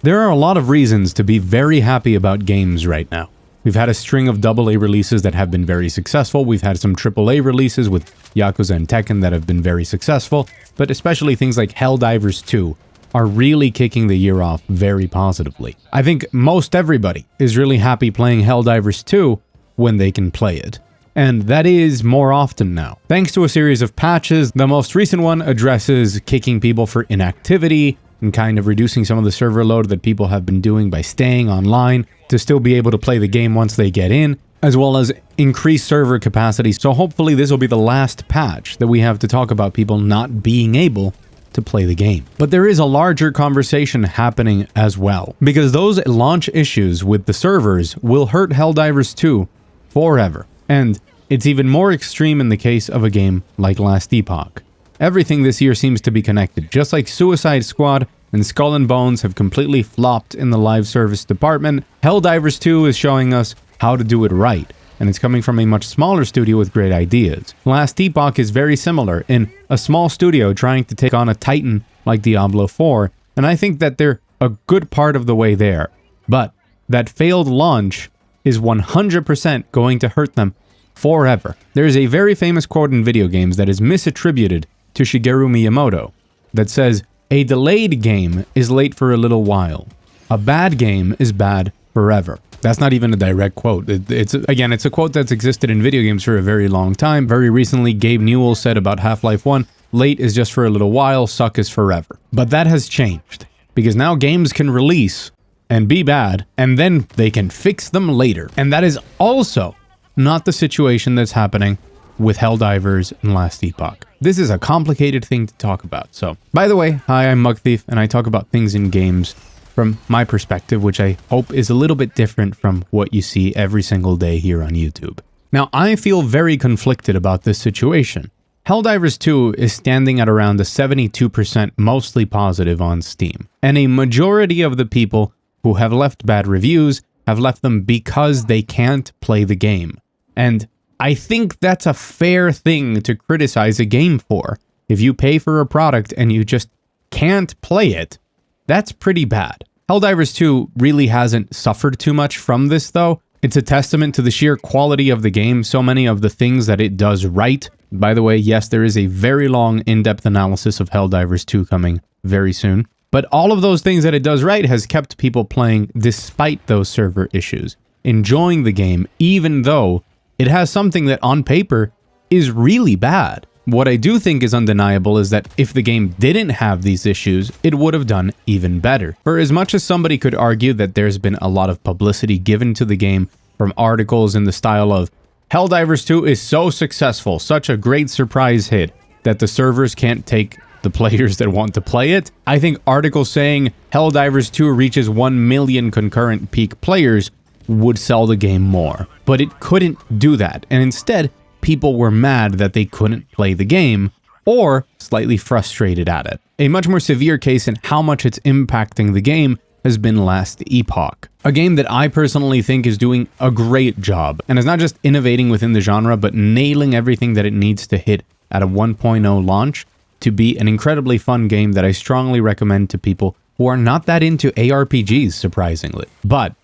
There are a lot of reasons to be very happy about games right now. We've had a string of AA releases that have been very successful. We've had some AAA releases with Yakuza and Tekken that have been very successful, but especially things like Helldivers 2 are really kicking the year off very positively. I think most everybody is really happy playing Helldivers 2 when they can play it. And that is more often now. Thanks to a series of patches, the most recent one addresses kicking people for inactivity and kind of reducing some of the server load that people have been doing by staying online to still be able to play the game once they get in, as well as increase server capacity. So hopefully this will be the last patch that we have to talk about people not being able to play the game. But there is a larger conversation happening as well, because those launch issues with the servers will hurt Helldivers 2 forever. And it's even more extreme in the case of a game like Last Epoch. Everything this year seems to be connected. Just like Suicide Squad and Skull and Bones have completely flopped in the live service department, Helldivers 2 is showing us how to do it right, and it's coming from a much smaller studio with great ideas. Last Epoch is very similar, in a small studio trying to take on a titan like Diablo 4, and I think that they're a good part of the way there. But that failed launch is 100% going to hurt them forever. There is a very famous quote in video games that is misattributed to Shigeru Miyamoto that says, "A delayed game is late for a little while. A bad game is bad forever." That's not even a direct quote. It's a quote that's existed in video games for a very long time. Very recently, Gabe Newell said about Half-Life 1, "Late is just for a little while, suck is forever." But that has changed, because now games can release and be bad, and then they can fix them later. And that is also not the situation that's happening with Helldivers and Last Epoch. This is a complicated thing to talk about. So, by the way, hi, I'm Mugthief, and I talk about things in games from my perspective, which I hope is a little bit different from what you see every single day here on YouTube. Now, I feel very conflicted about this situation. Helldivers 2 is standing at around a 72% mostly positive on Steam, and a majority of the people who have left bad reviews have left them because they can't play the game. And I think that's a fair thing to criticize a game for. If you pay for a product and you just can't play it, that's pretty bad. Helldivers 2 really hasn't suffered too much from this though. It's a testament to the sheer quality of the game, so many of the things that it does right. By the way, yes, there is a very long in-depth analysis of Helldivers 2 coming very soon. But all of those things that it does right has kept people playing despite those server issues, enjoying the game even though it has something that on paper is really bad. What I do think is undeniable is that if the game didn't have these issues, it would have done even better. For as much as somebody could argue that there's been a lot of publicity given to the game from articles in the style of, Helldivers 2 is so successful, such a great surprise hit, that the servers can't take the players that want to play it. I think articles saying Helldivers 2 reaches 1 million concurrent peak players would sell the game more. But it couldn't do that, and instead, people were mad that they couldn't play the game, or slightly frustrated at it. A much more severe case in how much it's impacting the game has been Last Epoch, a game that I personally think is doing a great job, and is not just innovating within the genre, but nailing everything that it needs to hit at a 1.0 launch to be an incredibly fun game that I strongly recommend to people who are not that into ARPGs, surprisingly. But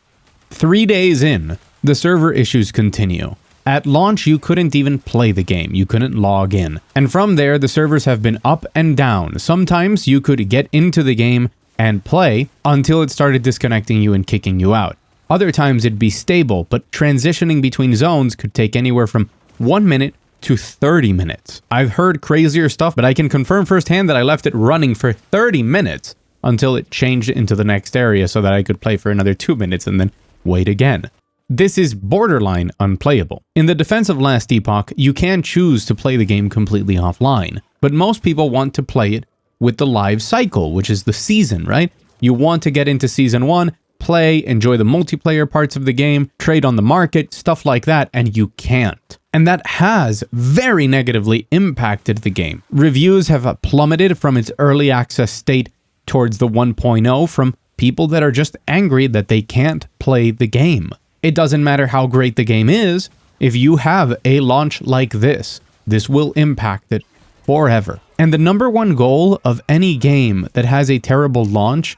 3 days in, the server issues continue. At launch, you couldn't even play the game. You couldn't log in. And from there, the servers have been up and down. Sometimes you could get into the game and play until it started disconnecting you and kicking you out. Other times it'd be stable, but transitioning between zones could take anywhere from 1 minute to 30 minutes. I've heard crazier stuff, but I can confirm firsthand that I left it running for 30 minutes until it changed into the next area so that I could play for another 2 minutes and then wait again. This is borderline unplayable. In the defense of Last Epoch, you can choose to play the game completely offline, but most people want to play it with the live cycle, which is the season, right? You want to get into season 1, play, enjoy the multiplayer parts of the game, trade on the market, stuff like that, and you can't. And that has very negatively impacted the game. Reviews have plummeted from its early access state towards the 1.0 from people that are just angry that they can't play the game. It doesn't matter how great the game is, if you have a launch like this will impact it forever. And the number one goal of any game that has a terrible launch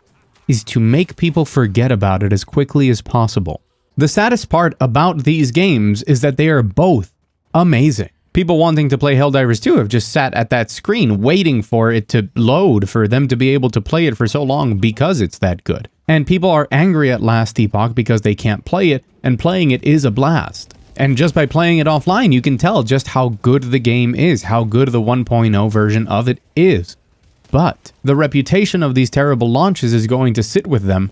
is to make people forget about it as quickly as possible. The saddest part about these games is that they are both amazing. People wanting to play Helldivers 2 have just sat at that screen waiting for it to load for them to be able to play it for so long because it's that good. And people are angry at Last Epoch because they can't play it, and playing it is a blast. And just by playing it offline, you can tell just how good the game is, how good the 1.0 version of it is. But the reputation of these terrible launches is going to sit with them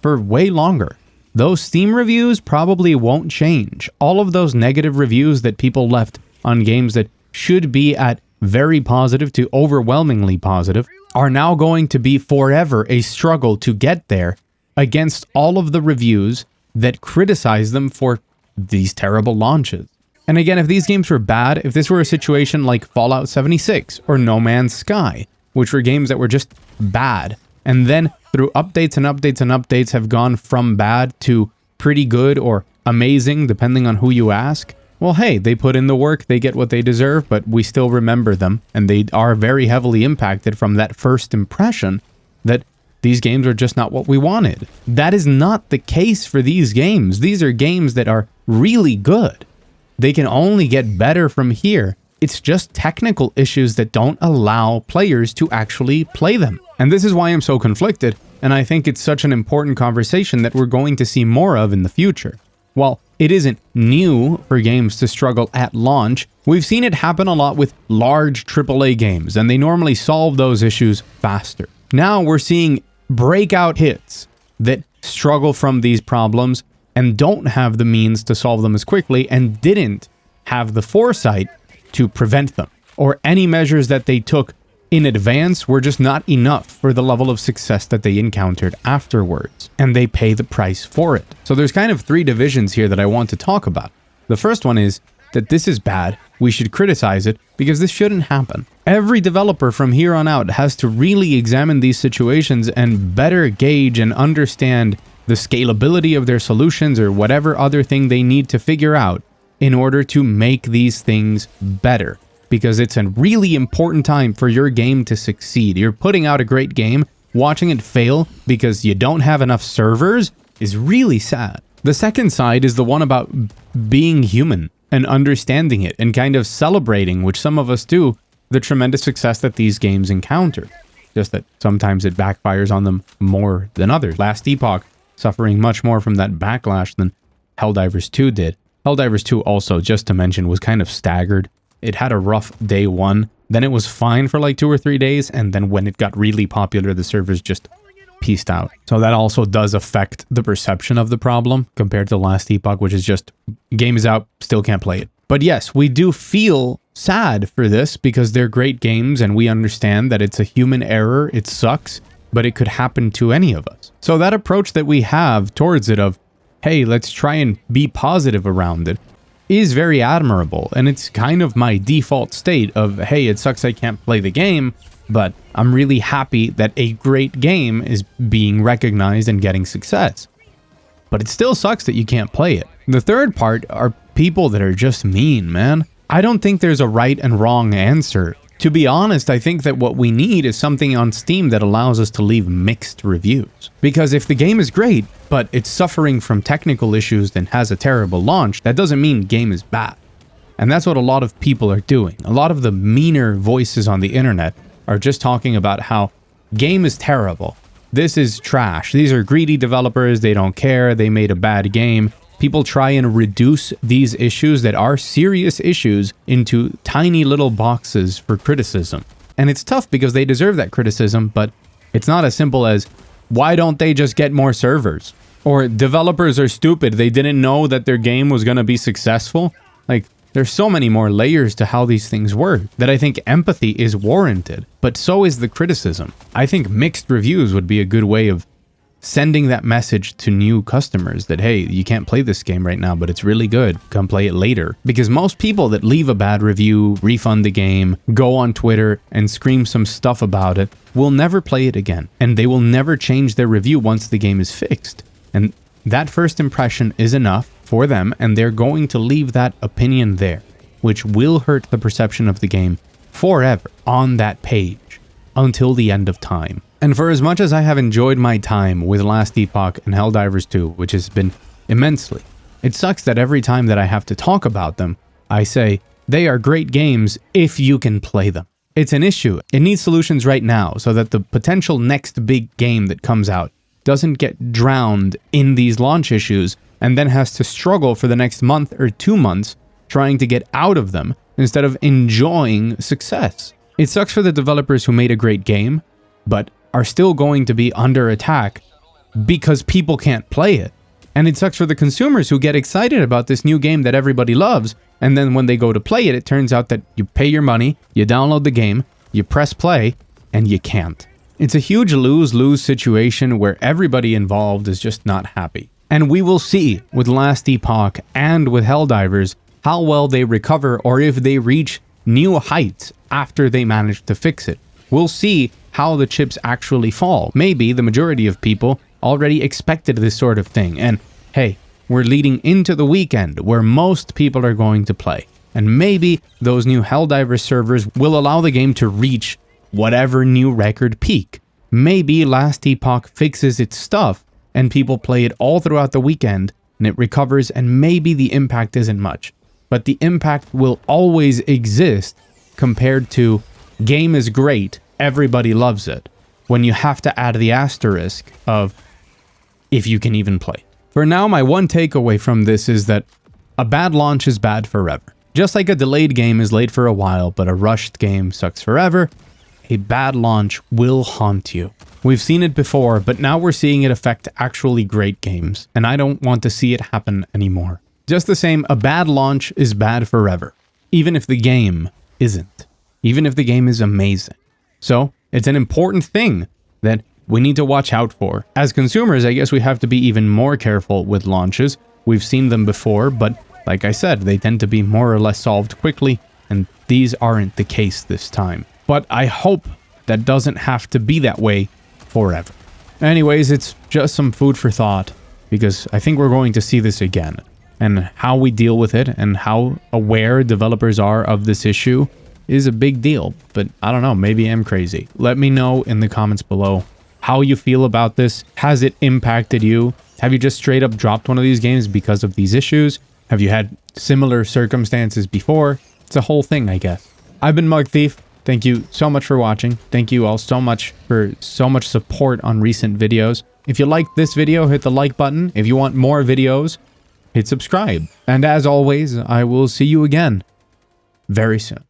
for way longer. Those Steam reviews probably won't change. All of those negative reviews that people left on games that should be at very positive to overwhelmingly positive are now going to be forever a struggle to get there against all of the reviews that criticize them for these terrible launches. And again, if these games were bad, if this were a situation like Fallout 76 or No Man's Sky, which were games that were just bad, and then through updates and updates and updates have gone from bad to pretty good or amazing, depending on who you ask, well, hey, they put in the work, they get what they deserve, but we still remember them, and they are very heavily impacted from that first impression that these games are just not what we wanted. That is not the case for these games. These are games that are really good. They can only get better from here. It's just technical issues that don't allow players to actually play them. And this is why I'm so conflicted, and I think it's such an important conversation that we're going to see more of in the future. While it isn't new for games to struggle at launch, we've seen it happen a lot with large AAA games, and they normally solve those issues faster. Now we're seeing breakout hits that struggle from these problems and don't have the means to solve them as quickly and didn't have the foresight to prevent them, or any measures that they took in advance were just not enough for the level of success that they encountered afterwards, and they pay the price for it. So there's kind of three divisions here that I want to talk about. The first one is that this is bad, we should criticize it, because this shouldn't happen. Every developer from here on out has to really examine these situations and better gauge and understand the scalability of their solutions or whatever other thing they need to figure out in order to make these things better. Because it's a really important time for your game to succeed. You're putting out a great game, watching it fail because you don't have enough servers is really sad. The second side is the one about being human and understanding it and kind of celebrating, which some of us do, the tremendous success that these games encounter. Just that sometimes it backfires on them more than others. Last Epoch suffering much more from that backlash than Helldivers 2 did. Helldivers 2 also, just to mention, was kind of staggered. It had a rough day one, then it was fine for like 2 or 3 days, and then when it got really popular, the servers just pieced out. So that also does affect the perception of the problem compared to Last Epoch, which is just, game is out, still can't play it. But yes, we do feel sad for this because they're great games and we understand that it's a human error, it sucks, but it could happen to any of us. So that approach that we have towards it of, hey, let's try and be positive around it, is very admirable, and it's kind of my default state of, hey, it sucks I can't play the game, but I'm really happy that a great game is being recognized and getting success. But it still sucks that you can't play it. The third part are people that are just mean, man. I don't think there's a right and wrong answer. To be honest, I think that what we need is something on Steam that allows us to leave mixed reviews. Because if the game is great, but it's suffering from technical issues and has a terrible launch, that doesn't mean game is bad. And that's what a lot of people are doing. A lot of the meaner voices on the internet are just talking about how game is terrible. This is trash. These are greedy developers. They don't care. They made a bad game. People try and reduce these issues that are serious issues into tiny little boxes for criticism. And it's tough because they deserve that criticism, but it's not as simple as, why don't they just get more servers? Or developers are stupid. They didn't know that their game was going to be successful. Like, there's so many more layers to how these things work that I think empathy is warranted, but so is the criticism. I think mixed reviews would be a good way of sending that message to new customers that, hey, you can't play this game right now, but it's really good. Come play it later. Because most people that leave a bad review, refund the game, go on Twitter and scream some stuff about it, will never play it again. And they will never change their review once the game is fixed. And that first impression is enough for them, and they're going to leave that opinion there, which will hurt the perception of the game forever on that page. until the end of time. And for as much as I have enjoyed my time with Last Epoch and Helldivers 2, which has been immensely, it sucks that every time that I have to talk about them, I say, they are great games if you can play them. It's an issue. It needs solutions right now so that the potential next big game that comes out doesn't get drowned in these launch issues and then has to struggle for the next month or 2 months trying to get out of them instead of enjoying success. It sucks for the developers who made a great game, but are still going to be under attack because people can't play it. And it sucks for the consumers who get excited about this new game that everybody loves, and then when they go to play it, it turns out that you pay your money, you download the game, you press play, and you can't. It's a huge lose-lose situation where everybody involved is just not happy. And we will see with Last Epoch and with Helldivers how well they recover or if they reach new heights after they manage to fix it. We'll see how the chips actually fall. Maybe the majority of people already expected this sort of thing, and hey, we're leading into the weekend where most people are going to play, and maybe those new Helldivers servers will allow the game to reach whatever new record peak. Maybe Last Epoch fixes its stuff and people play it all throughout the weekend and it recovers, and maybe the impact isn't much, but the impact will always exist compared to game is great, everybody loves it, when you have to add the asterisk of if you can even play. For now, my one takeaway from this is that a bad launch is bad forever. Just like a delayed game is late for a while, but a rushed game sucks forever, a bad launch will haunt you. We've seen it before, but now we're seeing it affect actually great games, and I don't want to see it happen anymore. Just the same, a bad launch is bad forever, even if the game isn't. Even if the game is amazing. So, it's an important thing that we need to watch out for. As consumers, I guess we have to be even more careful with launches. We've seen them before, but like I said, they tend to be more or less solved quickly, and these aren't the case this time. But I hope that doesn't have to be that way forever. Anyways, it's just some food for thought, because I think we're going to see this again. And how we deal with it and how aware developers are of this issue is a big deal. But I don't know, maybe I'm crazy. Let me know in the comments below how you feel about this. Has it impacted you? Have you just straight up dropped one of these games because of these issues? Have you had similar circumstances before? It's a whole thing, I guess. I've been Mugthief. Thank you so much for watching. Thank you all so much for so much support on recent videos. If you liked this video, hit the like button. If you want more videos, hit subscribe. And as always, I will see you again very soon.